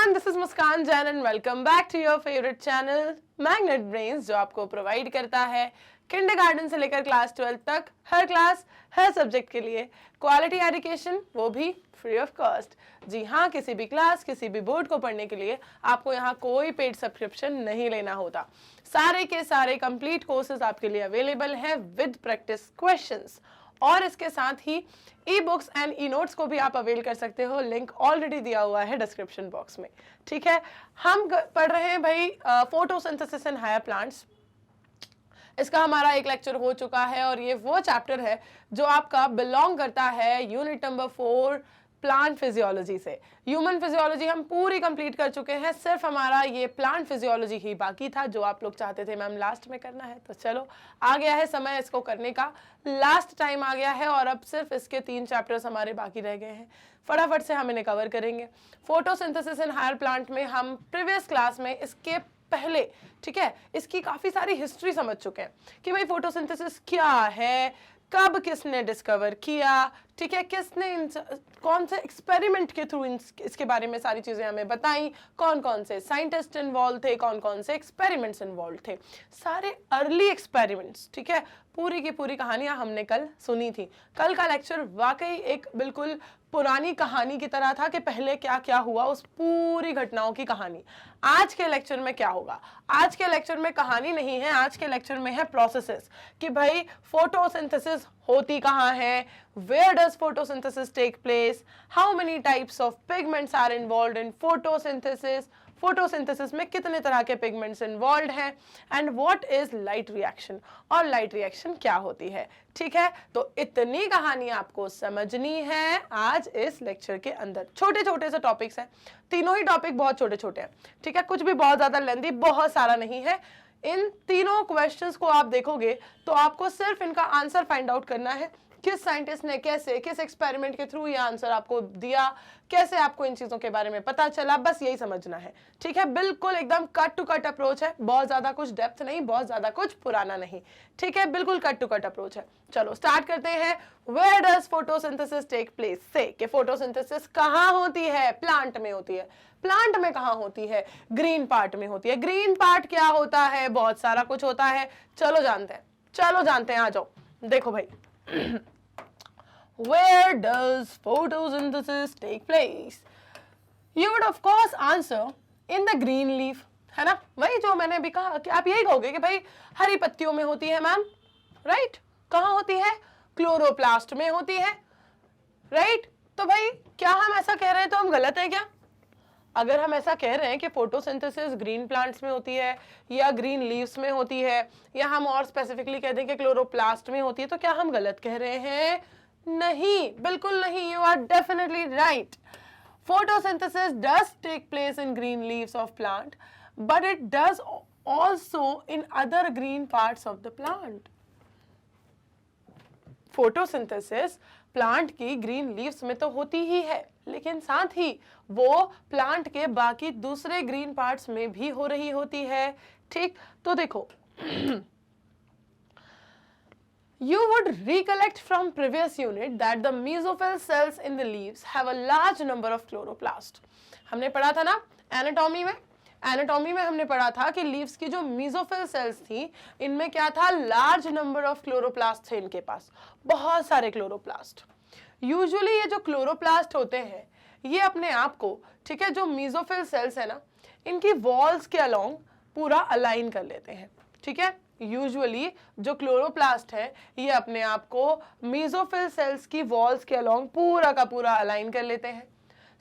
Everyone, this is Muskan Jain and welcome back to your favourite channel Magnet Brains, जो आपको provide करता है kindergarten से लेकर क्लास 12 तक हर क्लास हर सब्जेक्ट के लिए क्वालिटी एजुकेशन, वो भी फ्री ऑफ कॉस्ट। जी हाँ, किसी भी क्लास किसी भी बोर्ड को पढ़ने के लिए आपको यहाँ कोई पेड सब्सक्रिप्शन नहीं लेना होता। सारे के सारे कंप्लीट कोर्सेज आपके लिए अवेलेबल हैं विद प्रैक्टिस क्वेश्चंस, और इसके साथ ही e books and e notes को भी आप अवेल कर सकते हो। लिंक ऑलरेडी दिया हुआ है डिस्क्रिप्शन बॉक्स में। ठीक है, हम पढ़ रहे हैं भाई फोटोसिंथेसिस इन हायर प्लांट्स। इसका हमारा एक लेक्चर हो चुका है और ये वो चैप्टर है जो आपका बिलोंग करता है यूनिट नंबर 4 प्लांट फिजियोलॉजी से। ह्यूमन फिजियोलॉजी हम पूरी कंप्लीट कर चुके हैं, सिर्फ हमारा ये प्लांट फिजियोलॉजी ही बाकी था जो आप लोग चाहते थे मैम लास्ट में करना है। तो चलो, आ गया है समय इसको करने का, लास्ट टाइम आ गया है और अब सिर्फ इसके 3 चैप्टर्स हमारे बाकी रह गए हैं। फटाफट से हम इन्हें कवर करेंगे। फोटोसिंथेसिस इन हायर प्लांट में हम प्रीवियस क्लास में इसके पहले, ठीक है, इसकी काफी सारी हिस्ट्री समझ चुके हैं कि भाई फोटोसिंथेसिस क्या है, कब किसने डिस्कवर किया, ठीक है, किसने कौन से एक्सपेरिमेंट के थ्रू इसके बारे में सारी चीजें हमें बताई, कौन कौन से साइंटिस्ट इन्वॉल्व थे, कौन कौन से एक्सपेरिमेंट्स इन्वॉल्व थे, सारे अर्ली एक्सपेरिमेंट्स। ठीक है, पूरी की पूरी कहानियां हमने कल सुनी थी। कल का लेक्चर वाकई एक बिल्कुल पुरानी कहानी की तरह था कि पहले क्या क्या हुआ, उस पूरी घटनाओं की कहानी। आज के लेक्चर में क्या होगा? आज के लेक्चर में कहानी नहीं है, आज के लेक्चर में है प्रोसेसेस, कि भाई फोटोसिंथेसिस होती कहाँ है, where does photosynthesis take place, how many types of pigments are involved in photosynthesis, photosynthesis में कितने तरह के पिगमेंट्स इन्वॉल्व हैं, and what is light reaction, और लाइट रिएक्शन क्या होती है। ठीक है, तो इतनी कहानी आपको समझनी है आज इस लेक्चर के अंदर। छोटे छोटे से टॉपिक्स हैं, तीनों ही टॉपिक बहुत छोटे छोटे हैं। ठीक है, कुछ भी बहुत ज्यादा लेंथी बहुत सारा नहीं है। इन तीनों क्वेश्चंस को आप देखोगे तो आपको सिर्फ इनका आंसर फाइंड आउट करना है, किस साइंटिस्ट ने कैसे, किस एक्सपेरिमेंट के थ्रू ये आंसर आपको दिया, कैसे आपको इन चीजों के बारे में पता चला, बस यही समझना है। ठीक है, बिल्कुल एकदम कट टू कट अप्रोच है, बहुत ज्यादा कुछ डेप्थ नहीं, बहुत ज्यादा कुछ पुराना नहीं। ठीक है, बिल्कुल कट टू कट अप्रोच है। चलो स्टार्ट करते हैं। Where does photosynthesis take place से, कि फोटोसिंथेसिस कहाँ होती है? प्लांट में होती है। प्लांट में कहाँ होती है? ग्रीन पार्ट में होती है। ग्रीन पार्ट क्या होता है? बहुत सारा कुछ होता है। चलो जानते हैं, चलो जानते हैं, आ जाओ। देखो भाई where does photosynthesis take place? You would of course answer in the green leaf, है ना? वही जो मैंने भी कहा कि आप यही कहोगे कि भाई हरी पत्तियों में होती है मैम, राइट? कहाँ होती है? क्लोरोप्लास्ट में होती है, राइट? तो भाई क्या हम ऐसा कह रहे हैं तो हम गलत है क्या? अगर हम ऐसा कह रहे हैं कि फोटोसिंथेसिस ग्रीन प्लांट्स में होती है या ग्रीन लीव्स में होती है, या हम और स्पेसिफिकली कह दें कि क्लोरोप्लास्ट में होती है, तो क्या हम गलत कह रहे हैं? नहीं, बिल्कुल नहीं। You are definitely right. Photosynthesis does take place in green leaves of plant, but it does also in other green parts of the plant. Photosynthesis plant की ग्रीन लीव्स में तो होती ही है, लेकिन साथ ही वो प्लांट के बाकी दूसरे ग्रीन पार्ट्स में भी हो रही होती है। ठीक, तो देखो You would recollect from previous unit that the mesophyll cells in the leaves have a large number of chloroplast. हमने पढ़ा था ना एनाटॉमी में, एनाटॉमी में हमने पढ़ा था कि लीव्स की जो मेसोफिल सेल्स थी, इनमें क्या था? लार्ज नंबर ऑफ क्लोरोप्लास्ट थे इनके पास, बहुत सारे क्लोरोप्लास्ट। यूजुअली ये जो क्लोरोप्लास्ट होते हैं ये अपने आप को, ठीक है, जो मेसोफिल सेल्स है ना, इनकी वॉल्स के अलोंग पूरा अलाइन कर लेते हैं। ठीक है, यूजुअली जो क्लोरोप्लास्ट है ये अपने आप को मेसोफिल सेल्स की वॉल्स के अलोंग पूरा का पूरा अलाइन कर लेते हैं,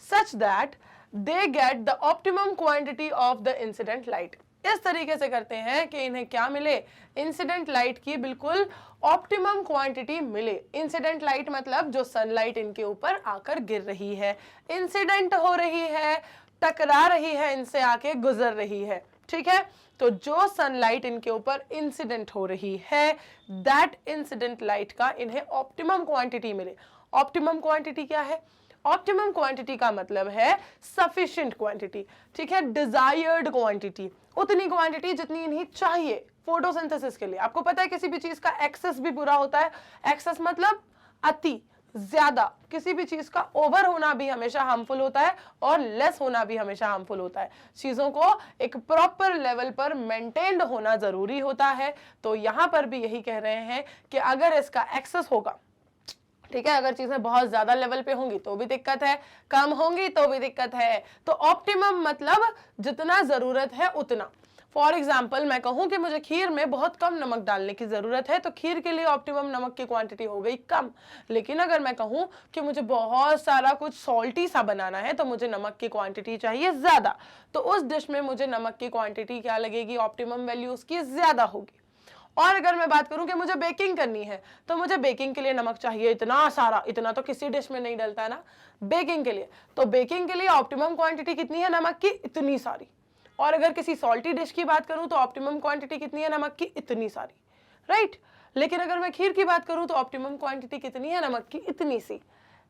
such that they get the optimum quantity of the incident light. इस तरीके से करते हैं कि इन्हें क्या मिले? इंसिडेंट लाइट की बिल्कुल ऑप्टिमम क्वांटिटी मिले। इंसिडेंट लाइट मतलब जो सनलाइट इनके ऊपर आकर गिर रही है, इंसिडेंट हो रही है, टकरा रही है, इनसे आके गुजर रही है। ठीक है, तो जो सनलाइट इनके ऊपर इंसिडेंट हो रही है, दैट इंसिडेंट लाइट का इन्हें ऑप्टिमम क्वांटिटी मिले। ऑप्टिमम क्वांटिटी क्या है? ऑप्टिमम क्वांटिटी का मतलब है सफिशिएंट क्वांटिटी। ठीक है, डिजायर्ड क्वांटिटी, उतनी क्वांटिटी जितनी इन्हें चाहिए फोटोसिंथेसिस के लिए। आपको पता है किसी भी चीज का एक्सेस भी बुरा होता है। एक्सेस मतलब अति, ज्यादा, किसी भी चीज का ओवर होना भी हमेशा हार्मफुल होता है और लेस होना भी हमेशा हार्मफुल होता है। चीजों को एक प्रॉपर लेवल पर मेंटेन्ड होना जरूरी होता है। तो यहां पर भी यही कह रहे हैं कि अगर इसका एक्सेस होगा, ठीक है, अगर चीजें बहुत ज्यादा लेवल पे होंगी तो भी दिक्कत है, कम होंगी तो भी दिक्कत है। तो ऑप्टिमम मतलब जितना जरूरत है उतना। फॉर एग्जाम्पल मैं कहूं कि मुझे खीर में बहुत कम नमक डालने की जरूरत है, तो खीर के लिए ऑप्टिमम नमक की क्वांटिटी हो गई कम। लेकिन अगर मैं कहूं कि मुझे बहुत सारा कुछ सॉल्टी सा बनाना है तो मुझे नमक की क्वांटिटी चाहिए ज्यादा, तो उस डिश में मुझे नमक की क्वांटिटी क्या लगेगी, ऑप्टिमम वैल्यू उसकी ज्यादा होगी। और अगर मैं बात करूं कि मुझे बेकिंग करनी है तो मुझे बेकिंग के लिए नमक चाहिए इतना सारा, इतना तो किसी डिश में नहीं डलता है ना बेकिंग के लिए, तो बेकिंग के लिए ऑप्टिमम क्वांटिटी कितनी है नमक की, इतनी सारी। और अगर किसी सॉल्टी डिश की बात करूं तो ऑप्टिमम क्वांटिटी कितनी है नमक की, इतनी सारी, राइट। लेकिन अगर मैं खीर की बात करूं तो ऑप्टिमम क्वांटिटी कितनी है नमक की, इतनी सी,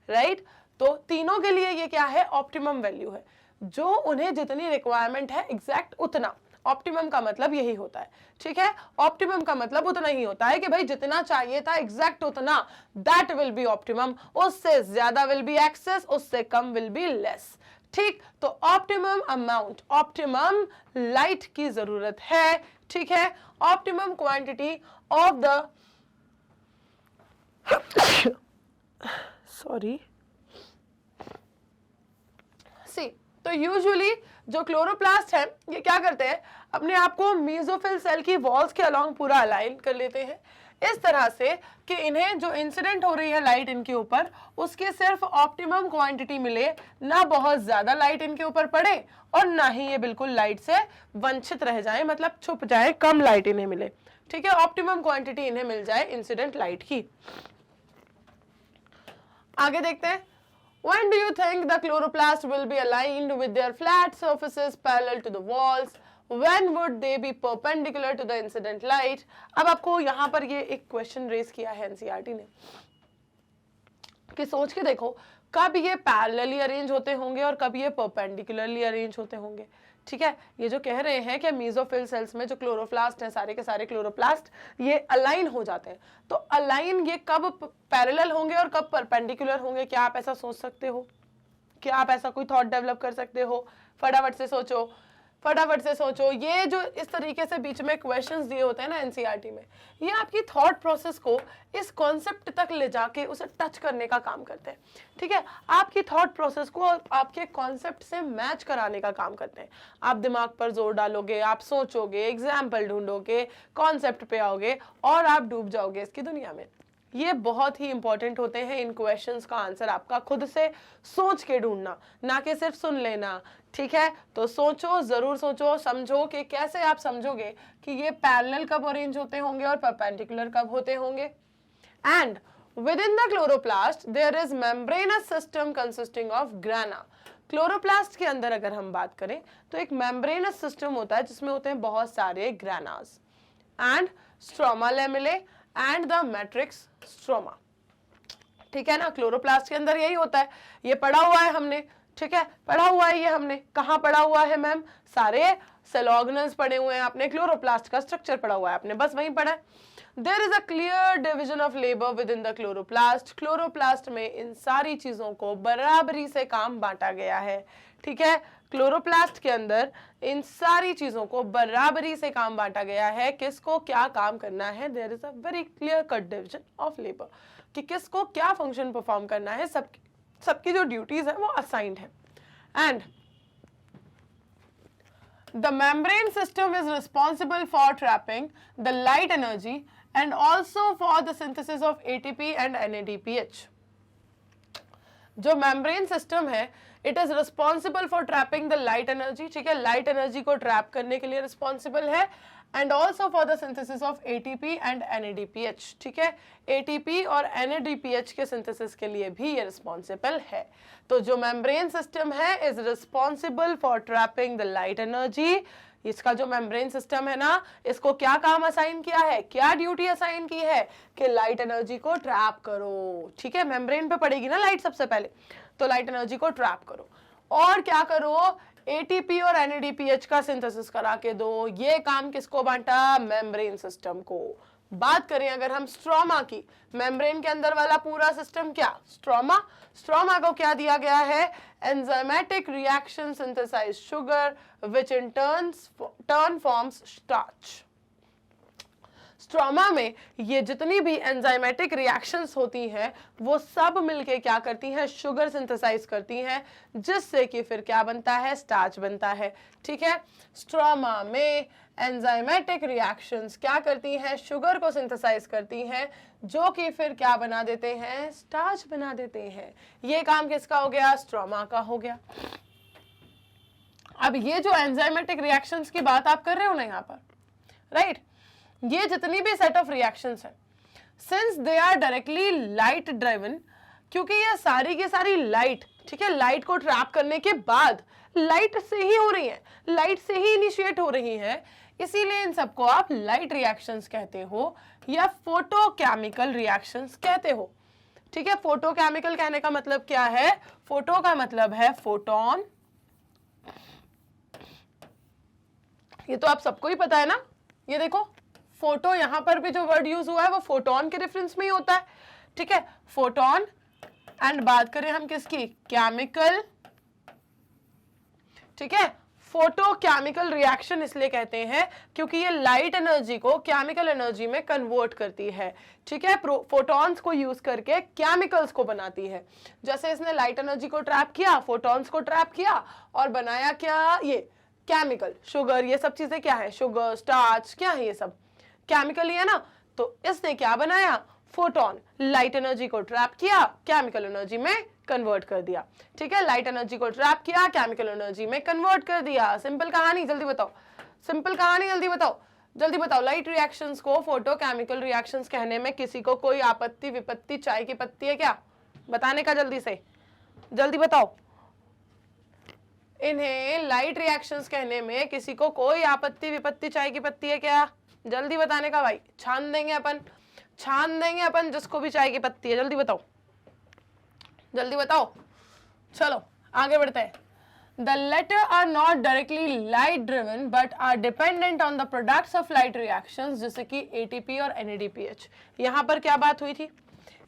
राइट। तो तीनों के लिए ये क्या है, ऑप्टिमम वैल्यू है, जो उन्हें जितनी रिक्वायरमेंट है एग्जैक्ट उतना। ऑप्टिमम का मतलब यही होता है, ठीक है। ऑप्टिमम का मतलब उतना ही होता है कि भाई जितना चाहिए था एग्जैक्ट उतना, दैट विल बी ऑप्टिमम। उससे ज्यादा विल बी एक्सेस, उससे कम विल बी लेस, ठीक। तो ऑप्टिमम अमाउंट, ऑप्टिमम लाइट की जरूरत है, ठीक है। Optimum quantity of the sorry see, तो यूजुअली जो क्लोरोप्लास्ट है ये क्या करते हैं, अपने आप को मेसोफिल सेल की वॉल्स के अलोंग पूरा अलाइन कर लेते हैं इस तरह से कि इन्हें जो इंसिडेंट हो रही है लाइट इनके ऊपर उसके सिर्फ ऑप्टिमम क्वांटिटी मिले, ना बहुत ज्यादा लाइट इनके ऊपर पड़े और ना ही ये बिल्कुल लाइट से वंचित रह जाए, मतलब छुप जाए, कम लाइट इन्हें मिले, ठीक है। ऑप्टिमम क्वांटिटी इन्हें मिल जाए इंसिडेंट लाइट की। आगे देखते हैं, when do you think the chloroplast will be aligned with their flat surfaces parallel to the walls? When would they be perpendicular to the incident light? अब आपको यहाँ पर ये एक क्वेश्चन रेज किया है एनसीईआरटी ने कि सोच के देखो कब ये पैरेलली अरेंज होते होंगे और कब ये परपेंडिकुलरली अरेंज होते होंगे, ठीक है। ये जो कह रहे हैं कि मेसोफिल सेल्स में जो क्लोरोप्लास्ट हैं सारे के सारे क्लोरोप्लास्ट ये अलाइन हो जाते हैं, तो अलाइन ये कब पैरेलल होंगे और कब परपेंडिकुलर होंगे, क्या आप ऐसा सोच सकते हो, क्या आप ऐसा कोई थॉट डेवलप कर सकते हो? फटाफट से सोचो, फटाफट से सोचो। ये जो इस तरीके से बीच में क्वेश्चंस दिए होते हैं ना एनसीईआरटी में, ये आपकी थॉट प्रोसेस को इस कॉन्सेप्ट तक ले जाके उसे टच करने का काम करते हैं, ठीक है। आपकी थॉट प्रोसेस को आपके कॉन्सेप्ट से मैच कराने का काम करते हैं। आप दिमाग पर जोर डालोगे, आप सोचोगे, एग्जाम्पल ढूंढोगे, कॉन्सेप्ट पे आओगे और आप डूब जाओगे इसकी दुनिया में। ये बहुत ही इंपॉर्टेंट होते हैं इन क्वेश्चंस का आंसर आपका खुद से सोच के ढूंढना, ना कि सिर्फ सुन लेना, ठीक है। तो सोचो, जरूर सोचो, समझो कि कैसे आप समझोगे कि ये पैरेलल कब अरेंज होते होंगे और परपेंडिकुलर कब होते होंगे। And within the chloroplast there is membranous system consisting of grana। Chloroplast के अंदर अगर हम बात करें तो एक मेम्ब्रेनस सिस्टम होता है जिसमें होते हैं बहुत सारे grana and stroma lamellae and the matrix stroma, ठीक है ना। क्लोरोप्लास्ट के अंदर यही होता है, ये पढ़ा हुआ है हमने, ठीक है, पढ़ा हुआ है ये हमने, कहाँ पढ़ा हुआ है मैम, सारे सेल ऑर्गेनल्स पढ़े हुए हैं आपने, क्लोरोप्लास्ट का स्ट्रक्चर पढ़ा हुआ है आपने, बस वहीं पढ़ा है। There is a clear division of labor within the chloroplast। Chloroplast में इन सारी चीजों को बराबरी से काम बांटा गया है, ठीक है। क्लोरोप्लास्ट के अंदर इन सारी चीजों को बराबरी से काम बांटा गया है, किसको क्या काम करना है। There is a very clear cut division of labour कि किसको क्या फंक्शन परफॉर्म करना है, सबकी जो ड्यूटीज है वो असाइंड है। And the membrane system is responsible for trapping the light energy and also for the synthesis of ATP and NADPH। जो मेम्ब्रेन सिस्टम है it is responsible for trapping the light energy, ठीक है, light energy को trap करने के लिए responsible है, and also for the synthesis of ATP and NADPH, ठीक है। एटीपी और NADPH के सिंथेसिस के लिए भी ये रिस्पॉन्सिबल है। तो जो मेम्ब्रेन सिस्टम है is responsible for trapping the light energy. इसका जो मेम्ब्रेन सिस्टम है ना, इसको क्या काम असाइन किया है, क्या ड्यूटी असाइन की है कि लाइट एनर्जी को ट्रैप करो, ठीक है। मेम्ब्रेन पे पड़ेगी ना लाइट सबसे पहले, तो लाइट एनर्जी को ट्रैप करो और क्या करो, एटीपी और NADPH का सिंथेसिस करा के दो। ये काम किसको बांटा, मेम्ब्रेन सिस्टम को। बात करें अगर हम स्ट्रोमा की, मेम्ब्रेन के अंदर वाला पूरा सिस्टम क्या, स्ट्रोमा, स्ट्रोमा को क्या दिया गया है, enzymatic reaction synthesise sugar which in turn forms starch. Stroma में ये जितनी भी एंजाइमेटिक रिएक्शंस होती हैं वो सब मिलके क्या करती हैं, शुगर सिंथेसाइज करती हैं, जिससे कि फिर क्या बनता है, स्टार्च बनता है। ठीक है, स्ट्रोमा में एंजाइमेटिक रिएक्शंस क्या करती हैं, शुगर को सिंथेसाइज करती हैं, जो कि फिर क्या बना देते हैं, स्टार्च बना देते हैं। ये काम किसका हो गया, स्ट्रोमा का हो गया। अब ये जो एंजाइमेटिक रिएक्शंस की बात आप कर रहे हो ना यहाँ पर, राइट, ये जितनी भी सेट ऑफ रिएक्शंस हैं, since they are directly light driven, क्योंकि ये सारी की सारी लाइट, ठीक है, लाइट को ट्रैप करने के बाद लाइट से ही हो रही है, लाइट से ही इनिशिएट हो रही है, इसीलिए इन सबको आप लाइट रिएक्शंस कहते हो या फोटोकेमिकल रिएक्शंस कहते हो। ठीक है, फोटोकेमिकल कहने का मतलब क्या है, फोटो का मतलब है फोटोन, ये तो आप सबको ही पता है ना। ये देखो फोटो, यहां पर भी जो वर्ड यूज हुआ है वो फोटोन के रेफरेंस में ही होता है। ठीक है, फोटोन, एंड बात करें हम किसकी, केमिकल। ठीक है, फोटोकेमिकल रिएक्शन इसलिए कहते हैं क्योंकि ये लाइट एनर्जी को केमिकल एनर्जी में कन्वर्ट करती है। ठीक है, फोटॉन्स को यूज करके केमिकल्स को बनाती है। जैसे इसने लाइट एनर्जी को ट्रैप किया, फोटॉन्स को ट्रैप किया और बनाया क्या, ये केमिकल, शुगर, ये सब चीजें क्या है, शुगर, स्टार्च, क्या है, ये सब केमिकल ही है ना। तो इसने क्या बनाया, फोटोन, लाइट एनर्जी को ट्रैप किया, केमिकल एनर्जी में कन्वर्ट कर दिया। ठीक है, लाइट एनर्जी को ट्रैप किया, केमिकल एनर्जी में कन्वर्ट कर दिया। सिंपल कहानी, जल्दी बताओ, सिंपल कहानी, जल्दी बताओ, जल्दी बताओ। लाइट रिएक्शंस को फोटोकेमिकल रिएक्शंस कहने में किसी को कोई आपत्ति विपत्ति, चाय की पत्ती है क्या, बताने का, जल्दी से, जल्दी बताओ। इन्हें लाइट रिएक्शंस कहने में किसी को कोई आपत्ति विपत्ति, चाय की पत्ती है क्या, जल्दी बताने का भाई, छान देंगे अपन, छान देंगे अपन जिसको भी चाय की पत्ती है, जल्दी बताओ, जल्दी बताओ। चलो आगे बढ़ते हैं। The latter are not directly light driven but are dependent on the products of light reactions, जैसे कि ATP और NADPH। यहाँ पर क्या बात हुई थी,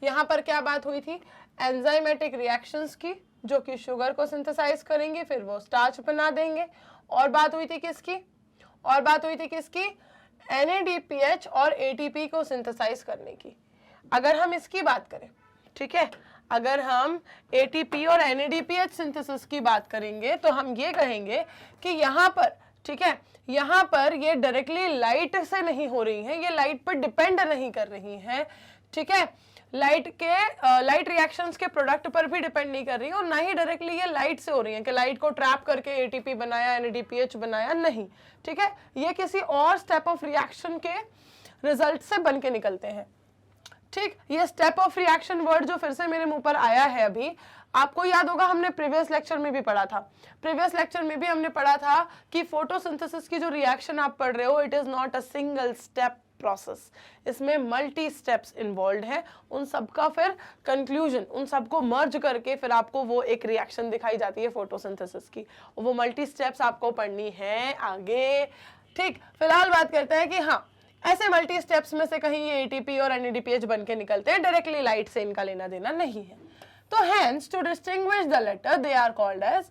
यहाँ पर क्या बात हुई थी, एंजाइमेटिक रिएक्शंस की, जो कि शुगर को सिंथेसाइज करेंगे, फिर वो स्टार्च बना देंगे। और बात हुई थी किसकी, और बात हुई थी किसकी, NADPH और ATP को सिंथेसाइज करने की। अगर हम इसकी बात करें, ठीक है, अगर हम ATP और NADPH सिंथेसिस की बात करेंगे तो हम ये कहेंगे कि यहाँ पर, ठीक है, यहाँ पर ये डायरेक्टली लाइट से नहीं हो रही है, ये लाइट पर डिपेंड नहीं कर रही है। ठीक है, लाइट रिएक्शंस के प्रोडक्ट पर भी डिपेंड नहीं कर रही है, और ना ही डायरेक्टली ये लाइट से हो रही है कि लाइट को ट्रैप करके ATP बनाया, NADPH बनाया, नहीं। ठीक है, ये किसी और स्टेप ऑफ रिएक्शन के रिजल्ट से बन के निकलते हैं। ठीक, ये स्टेप ऑफ रिएक्शन वर्ड जो फिर से मेरे मुंह पर आया है अभी, आपको याद होगा हमने प्रीवियस लेक्चर में भी पढ़ा था, प्रीवियस लेक्चर में भी हमने पढ़ा था कि फोटोसिंथेसिस की जो रिएक्शन आप पढ़ रहे हो, it is not a single step process, इसमें मल्टी स्टेप्स इन्वॉल्व है। उन सबका फिर कंक्लूजन, उन सबको मर्ज करके फिर आपको वो एक रिएक्शन दिखाई जाती है फोटोसिंथेसिस की, वो मल्टी स्टेप्स आपको पढ़नी है आगे। ठीक, फिलहाल बात करते हैं कि हाँ, ऐसे मल्टी स्टेप्स में से कहीं ये ATP और NADPH बन के निकलते हैं, डायरेक्टली लाइट से इनका लेना देना नहीं है। तो hence to distinguish the latter they are called as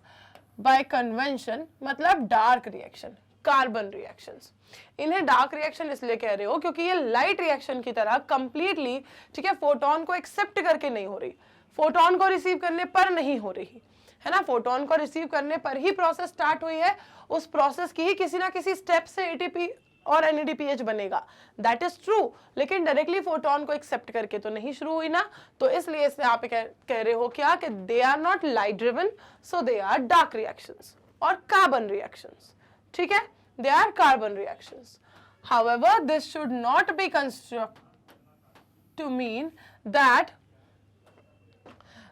by convention, मतलब डार्क रिएक्शन, कार्बन रिएक्शंस। इन्हें डार्क रिएक्शन इसलिए कह रहे हो क्योंकि ये लाइट रिएक्शन की तरह कंप्लीटली, ठीक है, फोटोन को एक्सेप्ट करके नहीं हो रही, फोटोन को रिसीव करने पर नहीं हो रही है ना, फोटोन को रिसीव करने पर ही प्रोसेस स्टार्ट हुई है, उस प्रोसेस की ही किसी ना किसी स्टेप से ATP और NADPH बनेगा, दैट इज ट्रू, लेकिन डायरेक्टली फोटोन को एक्सेप्ट करके तो नहीं शुरू हुई ना। तो इसलिए इसमें आप कह रहे हो क्या कि they are not light driven, so they are dark reactions और कार्बन रिएक्शंस। ठीक है, they are carbon reactions. However this should not be construct to mean that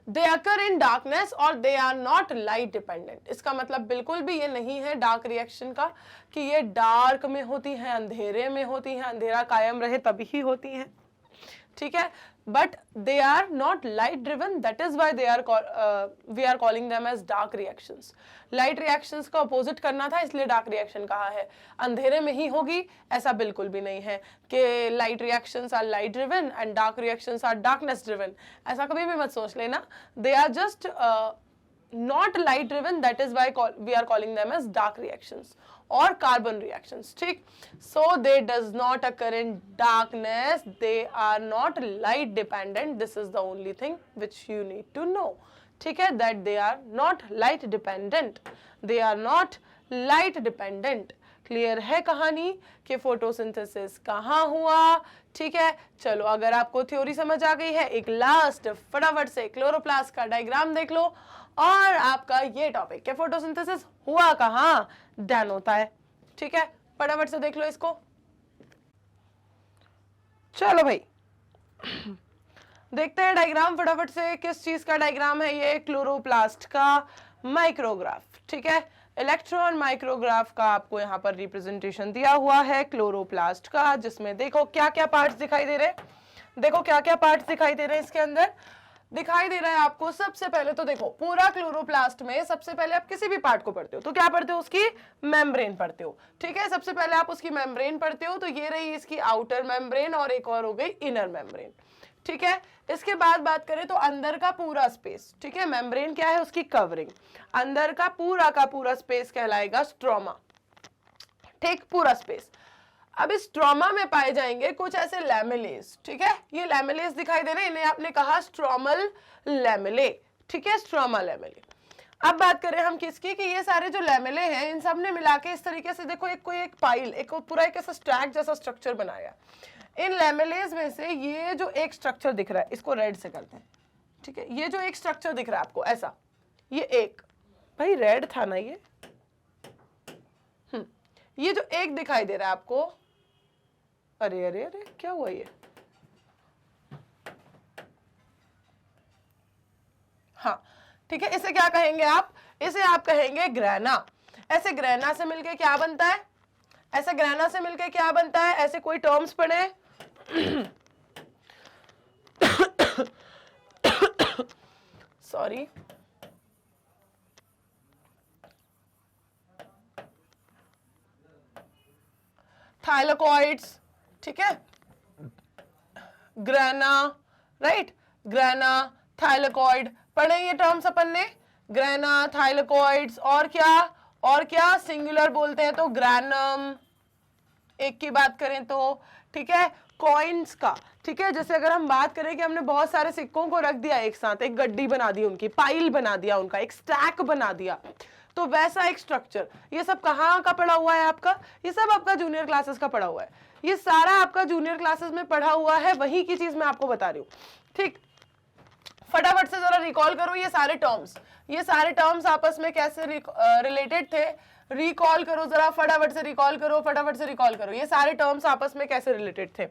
they occur in darkness और they are not light dependent। इसका मतलब बिल्कुल भी ये नहीं है डार्क रिएक्शन का कि ये डार्क में होती है, अंधेरे में होती है, अंधेरा कायम रहे तभी ही होती है। ठीक है, but they are not light driven, that is why they are we are calling them as dark reactions. Light reactions का अपोजिट करना था, इसलिए डार्क रिएक्शन कहा है। अंधेरे में ही होगी ऐसा बिल्कुल भी नहीं है कि light reactions are light driven and dark reactions are darkness driven, ऐसा कभी भी मत सोच लेना। They are just not light driven, that is why we are calling them as dark reactions or carbon reactions, ठीक। so they does not occur in darkness, they are not light dependent, this is the only thing which you need to know, ठीक है, that they are not light dependent, they are not light dependent। Clear है कहानी कि photosynthesis कहाँ हुआ, ठीक है। चलो अगर आपको थ्योरी समझ आ गई है, एक लास्ट फटाफट से क्लोरोप्लास्ट का डायग्राम देख लो और आपका ये टॉपिक कि फोटोसिंथेसिस हुआ कहाँ, डन होता है, ठीक है। फटाफट से देख लो इसको। चलो भाई देखते हैं डायग्राम फटाफट से, किस चीज का डायग्राम है ये, क्लोरोप्लास्ट का माइक्रोग्राफ, ठीक है। इलेक्ट्रॉन माइक्रोग्राफ का आपको यहाँ पर रिप्रेजेंटेशन दिया हुआ है क्लोरोप्लास्ट का, जिसमें देखो क्या क्या पार्ट्स दिखाई दे रहे हैं, देखो क्या क्या पार्ट्स दिखाई दे रहे हैं इसके अंदर। दिखाई दे रहा है आपको सबसे पहले तो देखो पूरा क्लोरोप्लास्ट में सबसे पहले आप किसी भी पार्ट को पढ़ते हो तो क्या पढ़ते हो, उसकी मेम्ब्रेन पढ़ते हो, ठीक है। सबसे पहले आप उसकी मेम्ब्रेन पढ़ते हो, तो ये रही इसकी आउटर मेम्ब्रेन और एक और हो गई इनर मेम्ब्रेन, ठीक है। इसके बाद बात करें तो अंदर का पूरा स्पेस, ठीक है, मेम्ब्रेन क्या है, उसकी कवरिंग, अंदर का पूरा स्पेस कहलाएगा स्ट्रोमा, ठीक, पूरा स्पेस। अब इस स्ट्रोमा में पाए जाएंगे कुछ ऐसे लैमेलेस, ठीक है, ये लैमेलेस दिखाई दे रहे हैं, इन्हें आपने कहा स्ट्रोमल लैमेले, ठीक है, स्ट्रोमा लैमेले। अब बात करें हम किसकी, कि ये सारे जो लैमेले हैं इन सब ने मिला के इस तरीके से देखो एक पाइल, एक पूरा एक ऐसा स्टैक जैसा स्ट्रक्चर बनाया। इन लैमेलेस में से ये जो एक स्ट्रक्चर दिख रहा है, इसको रेड से करते हैं, ठीक है, ये जो एक स्ट्रक्चर दिख रहा है आपको ऐसा, ये एक, भाई रेड था ना ये जो एक दिखाई दे रहा है आपको, अरे अरे अरे क्या हुआ ये, हाँ ठीक है, इसे क्या कहेंगे आप, इसे आप कहेंगे ग्रैना। ऐसे ग्रैना से मिलके क्या बनता है, ऐसे ग्रैना से मिलके क्या बनता है, ऐसे कोई टर्म्स पढ़े सॉरी, थाइलेकॉइड्स, ठीक है, ग्रैना, राइट, ग्रैना थाइलेकॉइड पढ़े ये टर्म्स अपन ने, ग्रैना थाइलेकॉइड्स, और क्या सिंगुलर बोलते हैं तो ग्रैनम, एक की बात करें तो, ठीक है, कॉइन्स का, ठीक है, जैसे अगर हम बात करें कि हमने बहुत सारे सिक्कों को रख दिया एक साथ, एक गड्डी बना दी उनकी, पाइल बना दिया उनका, एक स्टैक बना दिया, तो वैसा एक स्ट्रक्चर। ये सब कहाँ का पढ़ा हुआ है आपका, ये सब आपका जूनियर क्लासेस का पढ़ा हुआ है, ये सारा आपका जूनियर क्लासेस में पढ़ा हुआ है, वही की चीज मैं आपको बता रही हूँ, ठीक। फटाफट से जरा रिकॉल करो ये सारे टर्म्स आपस में कैसे रिलेटेड थे, रिकॉल करो जरा, फटाफट से रिकॉल करो ये सारे टर्म्स आपस में कैसे रिलेटेड थे,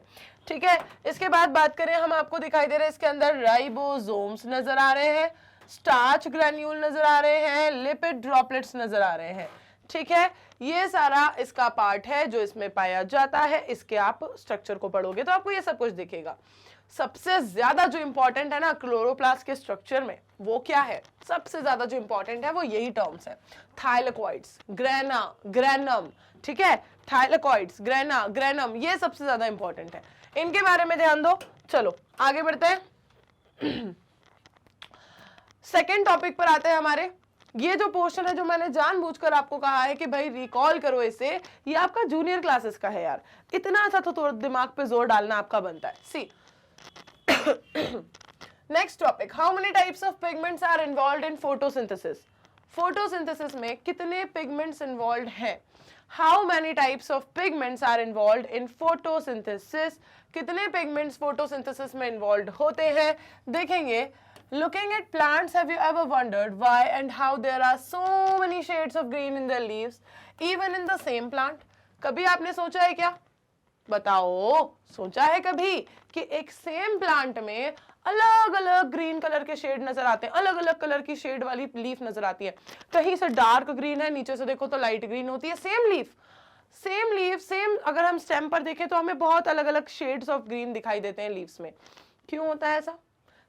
ठीक है। इसके बाद बात करें हम, आपको दिखाई दे रहे हैं इसके अंदर राइबोसोम्स नजर आ रहे हैं, स्टार्च ग्रैन्यूल नजर आ रहे हैं, लिपिड ड्रॉपलेट्स नजर आ रहे हैं, ठीक है। ये सारा इसका पार्ट है जो इसमें पाया जाता है, इसके आप स्ट्रक्चर को पढ़ोगे तो आपको ये सब कुछ दिखेगा। सबसे ज्यादा जो इंपॉर्टेंट है ना क्लोरोप्लास्ट के स्ट्रक्चर में, वो क्या है, सबसे ज्यादा जो इंपॉर्टेंट है वो यही टर्म्स है, थाइलेकॉइड्स, ग्रैना, ग्रैनम, ठीक है, थाइलेकॉइड्स, ग्रैना, ग्रैनम, ये सबसे ज्यादा इंपॉर्टेंट है, इनके बारे में ध्यान दो। चलो आगे बढ़ते हैं सेकेंड टॉपिक पर आते हैं हमारे। ये जो पोर्शन है जो मैंने जानबूझकर आपको कहा है कि भाई रिकॉल करो इसे, ये आपका जूनियर क्लासेस का है यार, इतना सा तो थोड़ा दिमाग पे जोर डालना आपका बनता है। See next topic, how many types of pigments are involved in photosynthesis. Photosynthesis में कितने पिगमेंट्स इन्वॉल्व्ड हैं, how many types of pigments are involved in photosynthesis, कितने पिगमेंट्स फोटोसिंथेसिस में इन्वॉल्व्ड होते हैं देखेंगे। Looking at plants, have you ever wondered why and how there are so many shades of green in their leaves, even in the same plant? कभी आपने सोचा है क्या, बताओ, सोचा है कभी कि एक सेम प्लांट में अलग अलग ग्रीन कलर के शेड नजर आते हैं, अलग अलग कलर की शेड वाली लीफ नजर आती है, कहीं से डार्क ग्रीन है, नीचे से देखो तो लाइट ग्रीन होती है, same leaf, same leave, same अगर हम स्टेम पर देखें तो हमें बहुत अलग अलग शेड्स ऑफ ग्रीन दिखाई देते हैं लीव्स में। क्यों होता है ऐसा?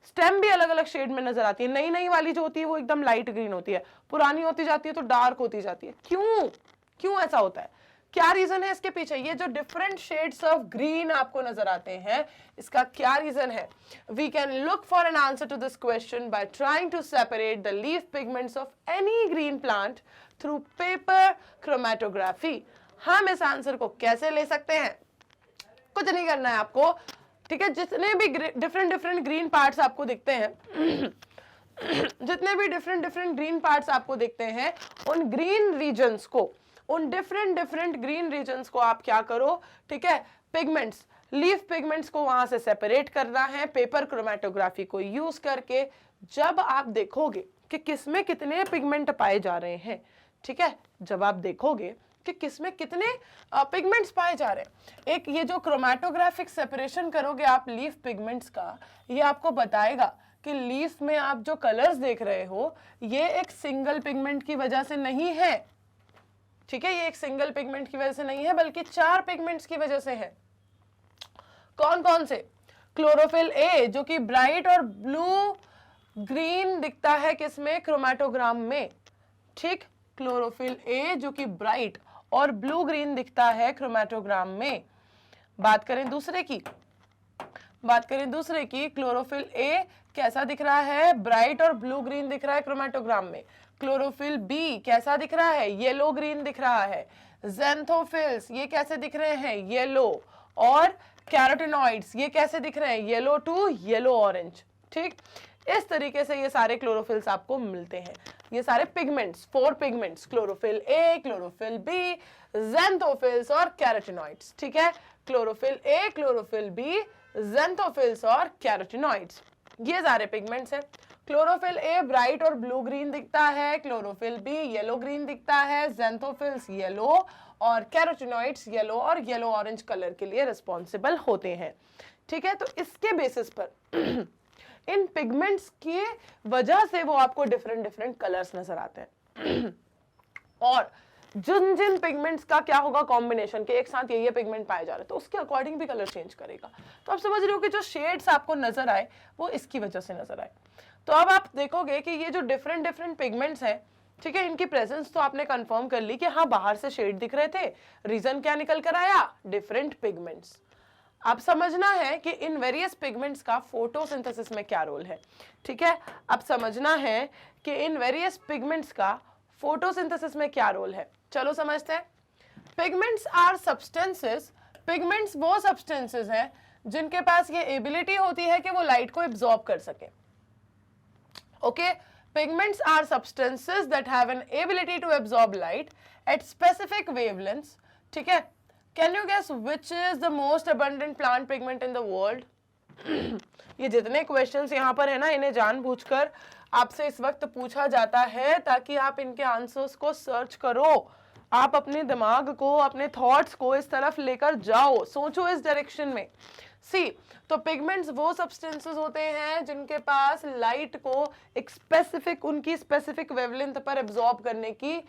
स्टेम भी अलग अलग शेड में नजर आती है। नई नई वाली जो होती है वो एकदम लाइट ग्रीन होती है, पुरानी होती जाती है तो डार्क होती जाती है। क्यों क्यों ऐसा होता है? क्या रीजन है इसके पीछे? ये जो डिफरेंट शेड्स ऑफ ग्रीन आपको नजर आते हैं, इसका क्या रीजन है? We can look for an answer to this question by trying to separate the leaf pigments of any green plant through paper chromatography. हम इस आंसर को कैसे ले सकते हैं? कुछ नहीं करना है आपको, ठीक है। जितने भी डिफरेंट डिफरेंट ग्रीन पार्ट्स आपको दिखते हैं जितने भी डिफरेंट डिफरेंट ग्रीन पार्ट्स आपको दिखते हैं, उन ग्रीन रीजन्स को, उन डिफरेंट डिफरेंट ग्रीन रीजन्स को आप क्या करो, ठीक है, पिगमेंट्स, लीफ पिगमेंट्स को वहां से सेपरेट करना है पेपर क्रोमेटोग्राफी को यूज करके। जब आप देखोगे कि किसमें कितने पिगमेंट पाए जा रहे हैं, ठीक है, जब आप देखोगे कि किसमें कितने पिगमेंट्स पाए जा रहे हैं, एक ये जो क्रोमेटोग्राफिक सेपरेशन करोगे आप लीफ पिगमेंट्स का, ये आपको बताएगा कि लीफ में आप जो कलर्स देख रहे हो ये एक सिंगल पिगमेंट की वजह से नहीं है, ठीक है, ये एक सिंगल पिगमेंट की वजह से नहीं है बल्कि 4 पिगमेंट्स की वजह से है। कौन कौन से? क्लोरोफिल ए जो कि ब्राइट और ब्लू ग्रीन दिखता है किसमें? क्रोमेटोग्राम में, ठीक, क्लोरोफिल ए जो कि ब्राइट और ब्लू ग्रीन दिखता है क्रोमेटोग्राम में। बात करें दूसरे की, क्लोरोफिल ए कैसा दिख रहा है? ब्राइट और ब्लू ग्रीन दिख रहा है क्रोमेटोग्राम में। क्लोरोफिल बी कैसा दिख रहा है? येलो ग्रीन दिख रहा है। ज़ैंथोफिल्स ये कैसे दिख रहे हैं? येलो। और कैरोटिनॉइड्स ये कैसे दिख रहे हैं? येलो टू येलो ऑरेंज, ठीक। इस तरीके से ये सारे क्लोरोफिल्स आपको मिलते हैं, ये सारे pigments, 4 pigments, chlorophyll A, chlorophyll B, ज़ैंथोफिल्स और कैरोटिनॉइड्स, ठीक है। क्लोरोफिल ए, क्लोरोफिल बी, ज़ैंथोफिल्स और कैरोटिनॉइड्स, ये सारे पिगमेंट्स हैं। क्लोरोफिल ए ब्राइट और ब्लू ग्रीन दिखता है, क्लोरोफिल बी येलो ग्रीन दिखता है, ज़ैंथोफिल्स येलो और कैरोटिनॉइड्स येलो और येलो ऑरेंज कलर के लिए रिस्पॉन्सिबल होते हैं, ठीक है। तो इसके बेसिस पर इन पिगमेंट्स की वजह से वो आपको डिफरेंट डिफरेंट कलर्स नजर आते हैं और जिन जिन पिगमेंट्स का क्या होगा कॉम्बिनेशन के एक साथ ये पिगमेंट पाए जा रहे हैं तो उसके अकॉर्डिंग भी कलर चेंज करेगा। तो आप समझ रहे हो कि जो शेड्स आपको नजर आए वो इसकी वजह से नजर आए। तो अब आप देखोगे कि ये जो डिफरेंट डिफरेंट पिगमेंट्स हैं, ठीक है, इनकी प्रेजेंस तो आपने कंफर्म कर ली कि हाँ बाहर से शेड दिख रहे थे, रीजन क्या निकल कर आया? Different pigments. अब समझना है कि इन वेरियस पिगमेंट्स का फोटोसिंथेसिस में क्या रोल है, ठीक है। अब समझना है कि इन वेरियस पिगमेंट्स का फोटोसिंथेसिस में क्या रोल है, चलो समझते हैं। पिगमेंट्स आर सब्सटेंसेस, पिगमेंट्स वो सब्सटेंसेस हैं जिनके पास ये एबिलिटी होती है कि वो लाइट को एब्जॉर्ब कर सके। Okay, pigments are substances that have an ability to absorb light at specific wavelengths, ठीक है। Can you guess which is the most abundant plant pigment in the world? ये जितने क्वेश्चंस यहाँ पर है ना, इन्हें जानबूझकर आपसे इस वक्त पूछा जाता है ताकि आप इनके आंसर्स को सर्च करो, आप अपने दिमाग को, अपने थॉट्स को इस तरफ लेकर जाओ, सोचो इस डायरेक्शन में। सी, तो पिगमेंट्स वो सब्सटेंसेस होते हैं जिनके पास लाइट को एक स्पेसिफिक, उनकी स्पेसिफिक वेवलेंथ पर एब्जॉर्ब करने की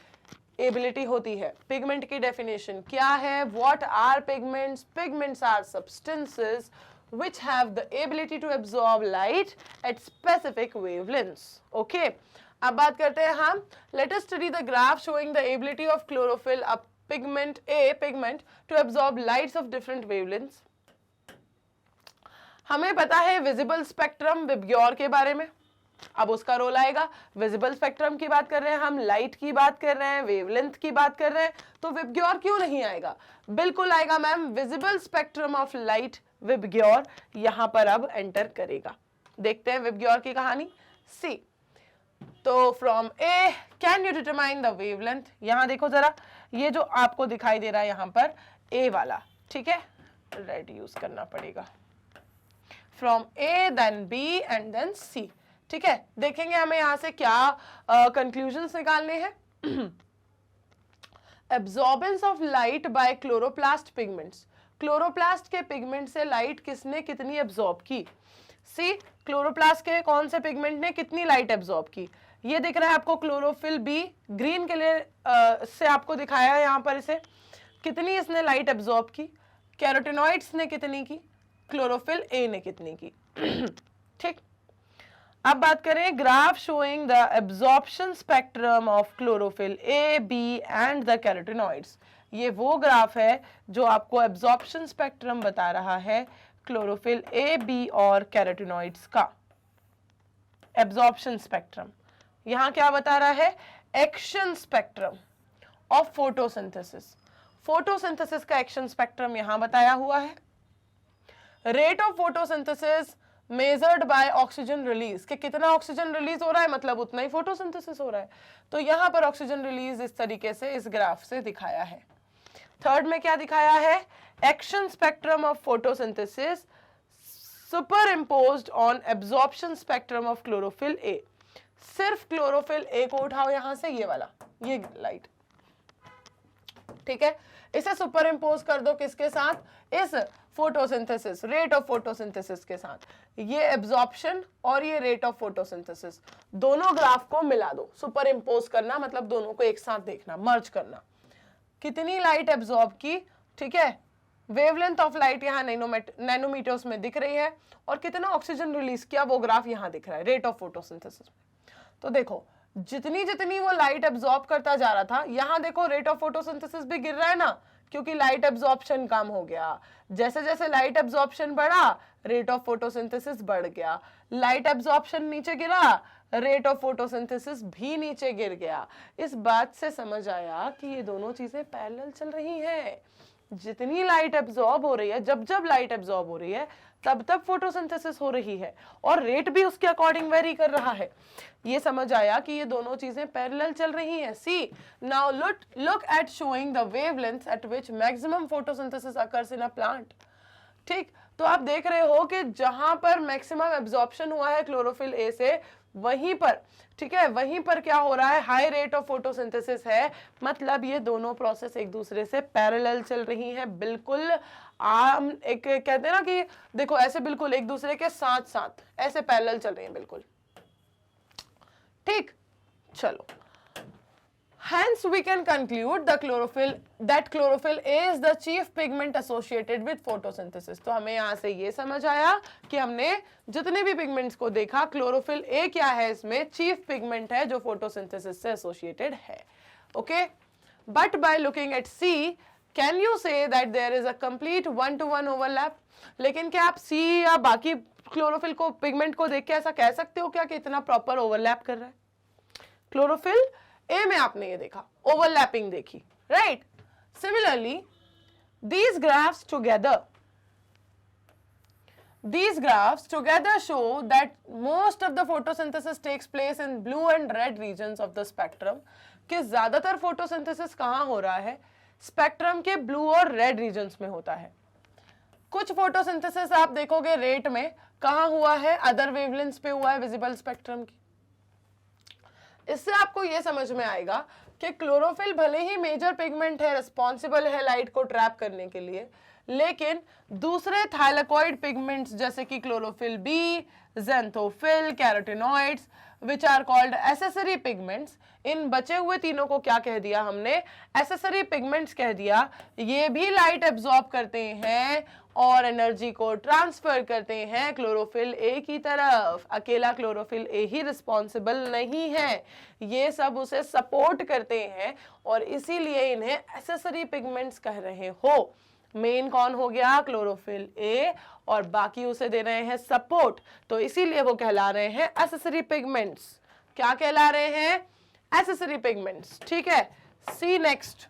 एबिलिटी होती है। पिगमेंट की डेफिनेशन क्या है? What are pigments? Pigments are substances which have the ability to absorb light at specific wavelengths. Okay, अब बात करते हैं हम, let us study the graph showing the ability of chlorophyll, a pigment, to absorb lights of different wavelengths. हमें पता है visible spectrum VIBGYOR के बारे में, अब उसका रोल आएगा। विजिबल स्पेक्ट्रम की बात कर रहे हैं हम, लाइट की बात कर रहे हैं, वेवलेंथ की बात कर रहे हैं, तो विबग्योर क्यों नहीं आएगा? बिल्कुल आएगा ma'am, visible spectrum of light VIBGYOR यहां पर अब एंटर करेगा। देखते हैं विबग्योर की कहानी। सी, तो from A can you determine the wavelength, यहां देखो जरा, ये जो आपको दिखाई दे रहा है यहां पर ए वाला, ठीक है, रेड यूज करना पड़ेगा। From A then B and then C, ठीक है। देखेंगे हमें यहां से क्या कंक्लूजन्स निकालने हैं। Absorbance of light by chloroplast pigments, chloroplast के पिगमेंट से लाइट किसने कितनी एब्जॉर्ब की? सी, क्लोरोप्लास्ट के कौन से पिगमेंट ने कितनी लाइट एब्जॉर्ब की? ये दिख रहा है आपको क्लोरोफिल बी, ग्रीन के लिए से आपको दिखाया है यहाँ पर इसे। कितनी इसने लाइट एब्जॉर्ब की, कैरोटिनॉइड्स ने कितनी की, क्लोरोफिल ए ने कितनी की। ठीक, अब बात करें graph showing the absorption spectrum of chlorophyll a, b and the carotenoids. ये वो ग्राफ है जो आपको एब्जॉर्प्शन स्पेक्ट्रम बता रहा है क्लोरोफिल ए, बी और कैरोटिनॉइड्स का एब्जॉर्प्शन स्पेक्ट्रम। यहां क्या बता रहा है, action spectrum of photosynthesis. Photosynthesis का एक्शन स्पेक्ट्रम यहां बताया हुआ है। Rate of photosynthesis measured by oxygen release, कि कितना ऑक्सीजन रिलीज हो रहा है मतलब उतना ही फोटोसिंथेसिस हो रहा है। तो यहां पर ऑक्सीजन रिलीज इस तरीके से इस ग्राफ से दिखाया है। थर्ड में क्या दिखाया है, action spectrum of photosynthesis superimposed on absorption spectrum of chlorophyll A. सिर्फ क्लोरोफिल ए को उठाओ यहां से, ये वाला, ये लाइट, ठीक है, इसे सुपर इम्पोज कर दो किसके साथ, इस फोटोसिंथेसिस, रेट ऑफ फोटोसिंथेसिस के साथ। ये एब्जॉर्प्शन और ये रेट ऑफ फोटोसिंथेसिस, दोनों ग्राफ को मिला दो। सुपर इम्पोज करना मतलब दोनों को एक साथ देखना, मर्ज करना। कितनी लाइट एब्जॉर्ब की, ठीक है, वेवलेंथ ऑफ लाइट यहाँ नैनोमीटर्स में दिख रही है, और कितना ऑक्सीजन रिलीज किया वो ग्राफ यहाँ दिख रहा है रेट ऑफ फोटोसिंथेसिस में। तो देखो जितनी जितनी वो लाइट एब्जॉर्ब करता जा रहा था, यहाँ देखो रेट ऑफ फोटोसिंथेसिस भी गिर रहा है ना, क्योंकि लाइट एब्जॉर्प्शन कम हो गया। जैसे जैसे लाइट एब्जॉर्प्शन बढ़ा, रेट ऑफ फोटोसिंथेसिस बढ़ गया। लाइट एब्जॉर्प्शन नीचे गिरा, रेट ऑफ फोटोसिंथेसिस भी नीचे गिर गया। इस बात से समझ आया कि ये दोनों चीजें पैरेलल चल रही हैं। जितनी लाइट एब्जॉर्ब हो रही है, जब जब लाइट एब्जॉर्ब हो रही है तब तब फोटोसिंथेसिस हो रही है, और रेट भी उसके अकॉर्डिंग वेरी कर रहा है। ये समझ आया कि ये दोनों चीजें पैरेलल चल रही हैं। See now look at showing the wavelengths at which maximum photosynthesis occurs in a plant. ठीक, तो आप देख रहे हो कि जहां पर मैक्सिमम एब्जॉर्प्शन हुआ है क्लोरोफिल ए से, वहीं पर, ठीक है, वहीं पर क्या हो रहा है, हाई रेट ऑफ फोटोसिंथेसिस है। मतलब ये दोनों प्रोसेस एक दूसरे से पैरेलल चल रही हैं, बिल्कुल आम, एक कहते हैं ना कि देखो ऐसे बिल्कुल एक दूसरे के साथ साथ ऐसे पैरेलल चल रही हैं बिल्कुल। ठीक, चलो, hence we can conclude that chlorophyll A is the chief pigment associated with photosynthesis। तो हमें यहाँ से ये समझ आया कि हमने जितने भी पिगमेंट्स को देखा, क्लोरोफिल ए क्या है, इसमें चीफ पिगमेंट है जो फोटोसिंथेसिस से एसोसिएटेड है। Okay, but by looking at C can you say that there is a complete 1-to-1 overlap. लेकिन क्या आप सी या बाकी क्लोरोफिल को, पिगमेंट को देख के ऐसा कह सकते हो क्या कि इतना प्रॉपर ओवरलैप कर रहा है? क्लोरोफिल ए में आपने ये देखा, ओवरलैपिंग देखी, right. Similarly these graphs together show that most of the photosynthesis takes place in blue and red regions of the spectrum। कि ज्यादातर फोटोसिंथेसिस कहां हो रहा है, स्पेक्ट्रम के ब्लू और रेड रीजन्स में होता है। कुछ फोटोसिंथेसिस आप देखोगे रेट में कहां हुआ है, अदर वेवलेंथ्स पे हुआ है विजिबल स्पेक्ट्रम की। इससे आपको यह समझ में आएगा कि क्लोरोफिल भले ही मेजर पिगमेंट है, रिस्पॉन्सिबल है लाइट को ट्रैप करने के लिए, लेकिन दूसरे थाइलाकॉइड पिगमेंट्स जैसे कि chlorophyll B, xanthophyll, carotenoids which are called accessory pigments, इन बचे हुए तीनों को क्या कह दिया हमने, एसेसरी पिगमेंट्स कह दिया। ये भी लाइट एब्जॉर्ब करते हैं और एनर्जी को ट्रांसफर करते हैं क्लोरोफिल ए की तरफ। अकेला क्लोरोफिल ए ही रिस्पॉन्सिबल नहीं है, ये सब उसे सपोर्ट करते हैं और इसीलिए इन्हें एसेसरी पिगमेंट्स कह रहे हो। मेन कौन हो गया, क्लोरोफिल ए, और बाकी उसे दे रहे हैं सपोर्ट, तो इसीलिए वो कहला रहे हैं एसेसरी पिगमेंट्स। क्या कहला रहे हैं, एसेसरी पिगमेंट्स। ठीक है, see next.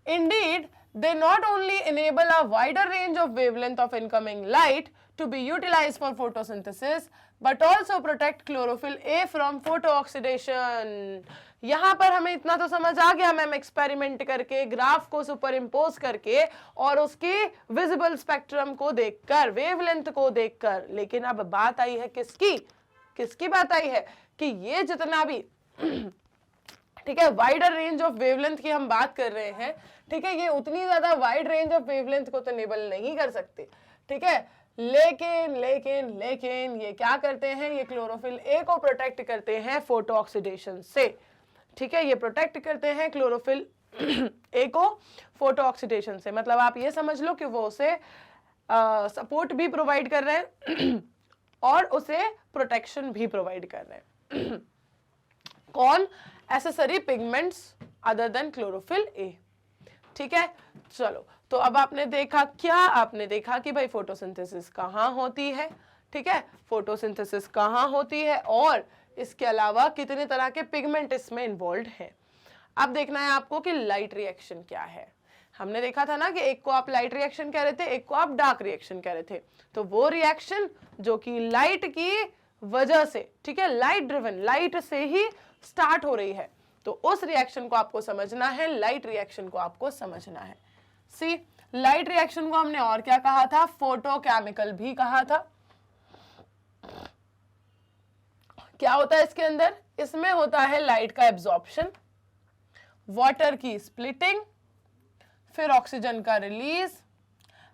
Indeed they not only enable a wider range of wavelength of incoming light to be utilized for photosynthesis but also protect chlorophyll A from photooxidation। यहां पर हमें इतना तो समझ आ गया, मैम एक्सपेरिमेंट करके, ग्राफ को सुपर इम्पोज करके और उसकी विजिबल स्पेक्ट्रम को देखकर, वेवलेंथ को देखकर। लेकिन अब बात आई है किसकी बात आई है कि ये जितना भी ठीक है वाइडर रेंज ऑफ वेवलेंथ की हम बात कर रहे हैं, ठीक है, ये उतनी ज्यादा वाइड रेंज ऑफ वेवलेंथ को तो इनेबल नहीं कर सकते, ठीक है, लेकिन ये क्या करते हैं, ये क्लोरोफिल ए को प्रोटेक्ट करते हैं फोटो ऑक्सीडेशन से। ठीक है, ये प्रोटेक्ट करते हैं क्लोरोफिल ए को फोटो ऑक्सीडेशन से, मतलब आप ये समझ लो कि वो उसे सपोर्ट भी प्रोवाइड कर रहे हैं और उसे प्रोटेक्शन भी प्रोवाइड कर रहे हैं। कौन? Accessory pigments other than chlorophyll A. ठीक है, चलो तो अब आपने देखा क्या? आपने देखा कि भाई फोटोसिंथेसिस कहाँ होती है, ठीक है, फोटोसिंथेसिस कहाँ होती है और इसके अलावा कितने तरह के पिगमेंट इसमें इन्वॉल्व हैं। अब देखना है आपको कि लाइट रिएक्शन क्या है। हमने देखा था ना कि एक को आप लाइट रिएक्शन कह रहे थे, एक को आप डार्क रिएक्शन कह रहे थे। तो वो रिएक्शन जो कि लाइट की वजह से, ठीक है, लाइट ड्रिवन, लाइट से ही स्टार्ट हो रही है, तो उस रिएक्शन को आपको समझना है, लाइट रिएक्शन को आपको समझना है। सी, लाइट रिएक्शन को हमने और क्या कहा था? फोटोकेमिकल भी कहा था। क्या होता है इसके अंदर? इसमें होता है लाइट का एब्जॉर्प्शन, वाटर की स्प्लिटिंग, फिर ऑक्सीजन का release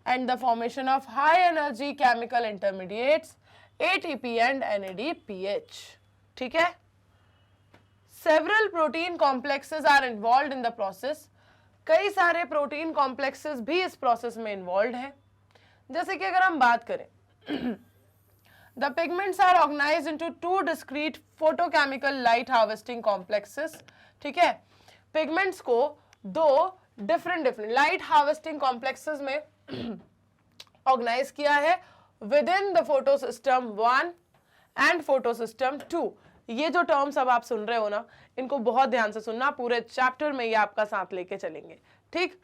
and the formation of high energy chemical intermediates ATP and NADPH। ठीक है, several protein complexes are involve in the process. कई सारे प्रोटीन कॉम्प्लेक्सेस भी इस प्रोसेस में इन्वॉल्व हैं। जैसे कि अगर हम बात करें, the pigments are organised into 2 discrete photochemical light harvesting complexes. ठीक है, पिगमेंट्स को 2 डिफरेंट लाइट हार्वेस्टिंग कॉम्प्लेक्सेस में ऑर्गेनाइज किया है within the photosystem 1 and photosystem 2। ये जो टर्म्स अब आप सुन रहे हो ना, इनको बहुत ध्यान से सुनना, पूरे चैप्टर में ये आपका साथ लेके चलेंगे। ठीक,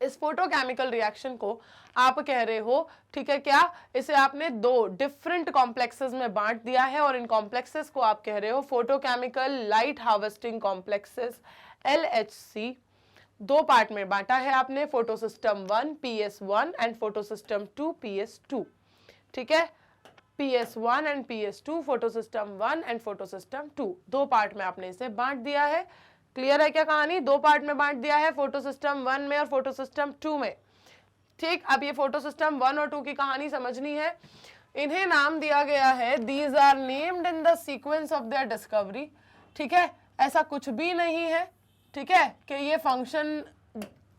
इस फोटोकेमिकल रिएक्शन को आप कह रहे हो, ठीक है, क्या इसे आपने 2 डिफरेंट कॉम्प्लेक्सेस में बांट दिया है और इन कॉम्प्लेक्सेस को आप कह रहे हो photochemical light harvesting complexes LHC। 2 part में बांटा है आपने, photosystem 1 PS1 and photosystem 2 PS2। ठीक है, PS1 and PS2, photosystem 1 and photosystem 2, 2 part में आपने इसे बांट दिया है। क्लियर है क्या कहानी? 2 पार्ट में बांट दिया है, फोटोसिस्टम 1 में और फोटोसिस्टम 2 में। ठीक, अब ये फोटोसिस्टम 1 और 2 की कहानी समझनी है। इन्हें नाम दिया गया है, these are named in the sequence of their discovery. ठीक है, ऐसा कुछ भी नहीं है, ठीक है, कि ये फंक्शन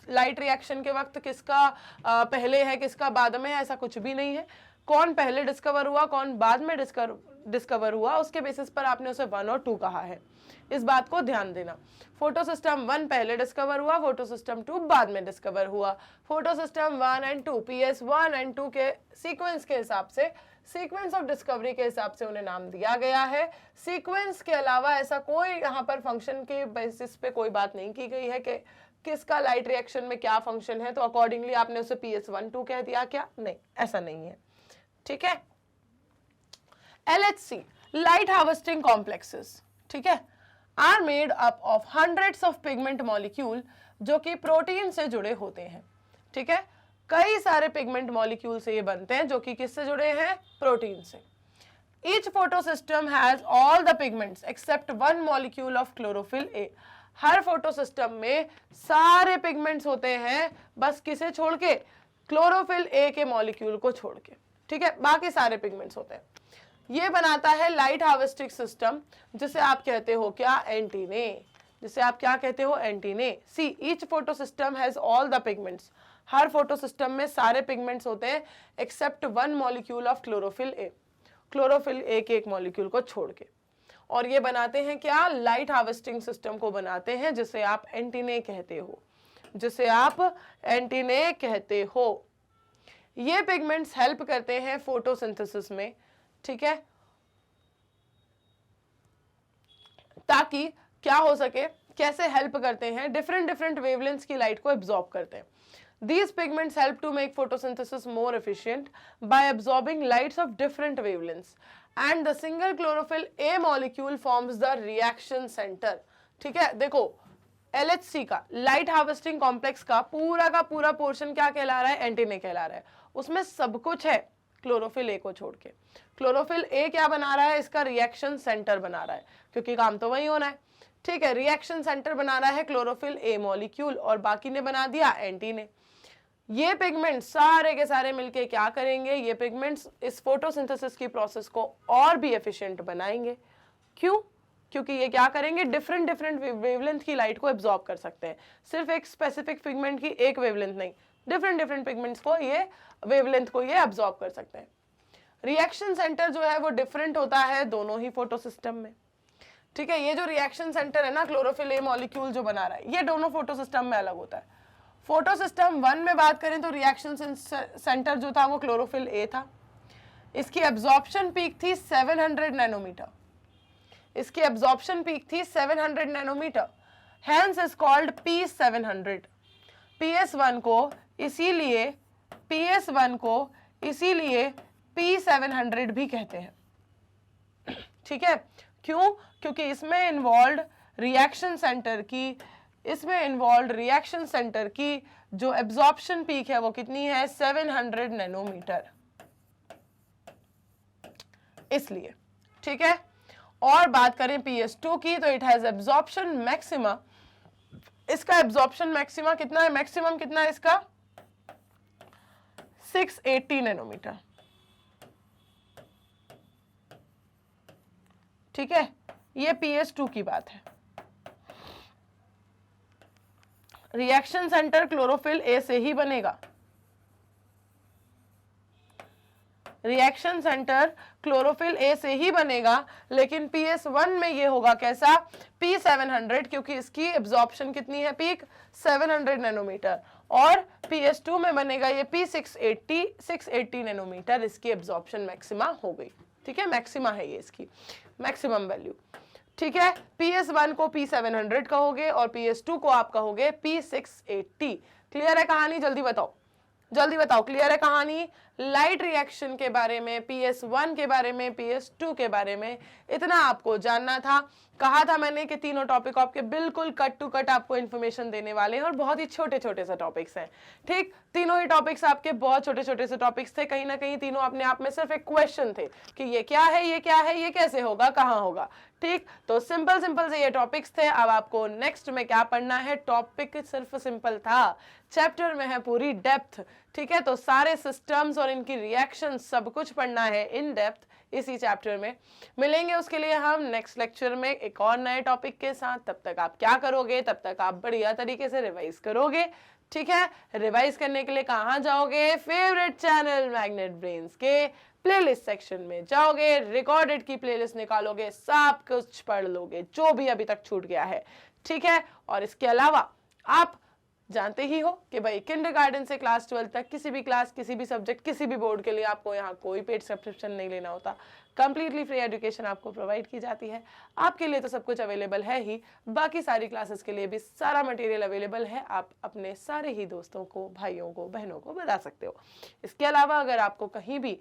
लाइट रिएक्शन के वक्त किसका पहले है किसका बाद में है, ऐसा कुछ भी नहीं है। कौन पहले डिस्कवर हुआ, कौन बाद में डिस्कवर हुआ, उसके बेसिस पर आपने उसे 1 और 2 कहा है। इस बात को ध्यान देना। फोटोसिस्टम 1 पहले डिस्कवर हुआ, फोटोसिस्टम 2 बाद में डिस्कवर हुआ। फोटोसिस्टम 1 एंड 2 PS1 एंड 2 के सीक्वेंस के हिसाब से, सीक्वेंस ऑफ डिस्कवरी के हिसाब से उन्हें नाम दिया गया है। सीक्वेंस के अलावा ऐसा कोई यहाँ पर फंक्शन के बेसिस पे कोई बात नहीं की गई है कि किसका लाइट रिएक्शन में क्या फंक्शन है, तो अकॉर्डिंगली आपने उसे PS1 2 कह दिया क्या? नहीं, ऐसा नहीं है। ठीक है, LHC लाइट हार्वेस्टिंग कॉम्प्लेक्सेस, ठीक है, are made up of hundreds of pigment molecule जो कि प्रोटीन से जुड़े होते हैं। ठीक है, कई सारे पिगमेंट मॉलिक्यूल से ये बनते हैं जो कि किससे जुड़े हैं? प्रोटीन से। Each photosystem has all the pigments except 1 molecule of chlorophyll a. हर फोटोसिस्टम में सारे पिगमेंट्स होते हैं, बस किसे छोड़ के? क्लोरोफिल ए के मॉलिक्यूल को छोड़ के। ठीक है, बाकी सारे पिगमेंट्स होते हैं। ये बनाता है लाइट हार्वेस्टिंग सिस्टम, जिसे आप कहते हो क्या? एंटीने। जिसे आप क्या कहते हो? Antennae. See, each photosystem has all the pigments. हर फोटोसिस्टम में सारे पिगमेंट्स होते हैं except 1 molecule of chlorophyll A. Chlorophyll A के एक मॉलिक्यूल को छोड़ के। और ये बनाते हैं क्या? लाइट हार्वेस्टिंग सिस्टम को बनाते हैं, जिसे आप एंटीने कहते हो, जिसे आप एंटीने कहते हो। ये पिगमेंट्स हेल्प करते हैं फोटोसिंथेसिस में। ठीक है, ताकि क्या हो सके, कैसे हेल्प करते हैं? डिफरेंट वेवलेंथ्स की लाइट को एब्जॉर्ब करते हैं। These pigments help to make photosynthesis more efficient by absorbing lights of different wavelengths, and the single chlorophyll A molecule forms the reaction center. ठीक है, देखो LHC का लाइट हार्वेस्टिंग कॉम्प्लेक्स का पूरा पोर्शन क्या कहला रहा है? एंटीने कहला रहा है। उसमें सब कुछ है क्लोरोफिल ए को छोड़ के। क्लोरोफिल ए क्या बना रहा है? इसका रिएक्शन सेंटर बना रहा है, क्योंकि काम तो वही होना है। ठीक है, रिएक्शन सेंटर बना रहा है क्लोरोफिल ए मॉलिक्यूल और बाकी ने बना दिया एंटीने। ये पिगमेंट्स सारे के सारे मिलके क्या करेंगे? ये पिगमेंट्स इस फोटोसिंथेसिस की प्रोसेस को और भी एफिशिएंट बनाएंगे। क्यों? क्योंकि ये क्या करेंगे, डिफरेंट डिफरेंट वेवलेंथ की लाइट को एब्जॉर्ब कर सकते हैं, सिर्फ एक स्पेसिफिक पिगमेंट की एक वेवलेंथ नहीं, डिफरेंट डिफरेंट पिगमेंट्स को ये वेवलेंथ को ये एब्जॉर्ब कर सकते हैं। रिएक्शन सेंटर जो है वो डिफरेंट होता है दोनों ही फोटो सिस्टम में, ठीक है। ये जो रिएक्शन सेंटर है ना, क्लोरोफिल ए मॉलिक्यूल जो बना रहा है, ये दोनों फोटो सिस्टम में अलग होता है। फोटो सिस्टम 1 में बात करें तो रिएक्शन सेंटर जो था वो क्लोरोफिल ए था, इसकी एब्जॉर्प्शन पीक थी 700 नैनोमीटर, इसकी एब्जॉर्प्शन पीक थी 700 nanometre, hence is called P700। PS1 को इसीलिए P700 भी कहते हैं, ठीक है। क्यों? क्योंकि इसमें इन्वॉल्व रिएक्शन सेंटर की जो एब्जॉर्प्शन पीक है वो कितनी है, 700 नैनोमीटर, इसलिए, ठीक है। और बात करें PS2 की तो इट हैज एब्जॉर्प्शन मैक्सिमा, इसका एब्जॉर्प्शन मैक्सिमा कितना है, मैक्सिमम कितना है इसका, 680 नैनोमीटर, ठीक है। ये PS2 की बात है। रिएक्शन सेंटर क्लोरोफिल ए से ही बनेगा, रिएक्शन सेंटर क्लोरोफिल ए से ही बनेगा, लेकिन PS1 में ये होगा कैसा, P700, क्योंकि इसकी एब्जॉर्प्शन कितनी है पीक, 700 नैनोमीटर, और PS2 में बनेगा ये P680 नैनोमीटर, इसकी एब्जॉर्प्शन मैक्सिमा हो गई, ठीक है, मैक्सिमा है ये इसकी मैक्सिमम वैल्यू, ठीक है। PS1 को P700 कहोगे और PS2 को आप कहोगे P680। क्लियर है कहानी? जल्दी बताओ, क्लियर है कहानी? लाइट रिएक्शन के बारे में, PS1 के बारे में, PS2 के बारे में इतना आपको जानना था। कहा था मैंने कि तीनों टॉपिक आपके बिल्कुल कट टू कट आपको इन्फॉर्मेशन देने वाले हैं और बहुत ही छोटे छोटे से टॉपिक्स हैं, ठीक। तीनों ही टॉपिक्स आपके बहुत छोटे छोटे से टॉपिक्स थे, कहीं ना कहीं तीनों अपने आप में सिर्फ एक क्वेश्चन थे कि ये क्या है, ये क्या है, ये कैसे होगा, कहाँ होगा, ठीक। तो सिंपल से ये टॉपिक्स थे। अब आपको नेक्स्ट में क्या पढ़ना है, टॉपिक सिर्फ सिंपल था, चैप्टर में है पूरी डेप्थ, ठीक है। तो सारे सिस्टम्स और इनकी रिएक्शन सब कुछ पढ़ना है इन डेप्थ इसी चैप्टर में। मिलेंगे उसके लिए हम नेक्स्ट लेक्चर में एक और नए टॉपिक के साथ। तब तक आप क्या करोगे, तब तक आप बढ़िया तरीके से रिवाइज करोगे, ठीक है। रिवाइज करने के लिए कहाँ जाओगे, फेवरेट चैनल मैग्नेट ब्रेन्स के प्लेलिस्ट सेक्शन में जाओगे, रिकॉर्डेड की प्लेलिस्ट निकालोगे, सब कुछ पढ़ लोगे जो भी अभी तक छूट गया है, ठीक है। और इसके अलावा आप जानते ही हो कि भाई किंडरगार्टन से क्लास 12 तक किसी भी क्लास, किसी भी सब्जेक्ट, किसी भी बोर्ड के लिए आपको यहाँ कोई पेड सब्सक्रिप्शन नहीं लेना होता, कंप्लीटली फ्री एजुकेशन आपको प्रोवाइड की जाती है। आपके लिए तो सब कुछ अवेलेबल है ही, बाकी सारी क्लासेस के लिए भी सारा मटेरियल अवेलेबल है, आप अपने सारे ही दोस्तों को, भाइयों को, बहनों को बता सकते हो। इसके अलावा अगर आपको कहीं भी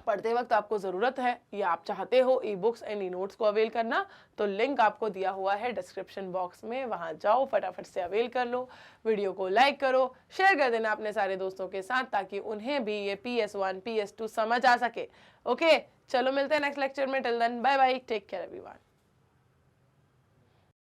पढ़ते वक्त आपको ज़रूरत है या आप चाहते हो ई बुक्स एंड ई नोट्स को अवेल करना, तो लिंक आपको दिया हुआ है डिस्क्रिप्शन बॉक्स में, वहां जाओ, फटाफट से अवेल कर लो। वीडियो को लाइक करो, शेयर कर देना अपने सारे दोस्तों के साथ ताकि उन्हें भी ये PS1 PS2 समझ आ सके। ओके, चलो मिलते हैं नेक्स्ट लेक्चर में। Till then bye bye, take care everyone.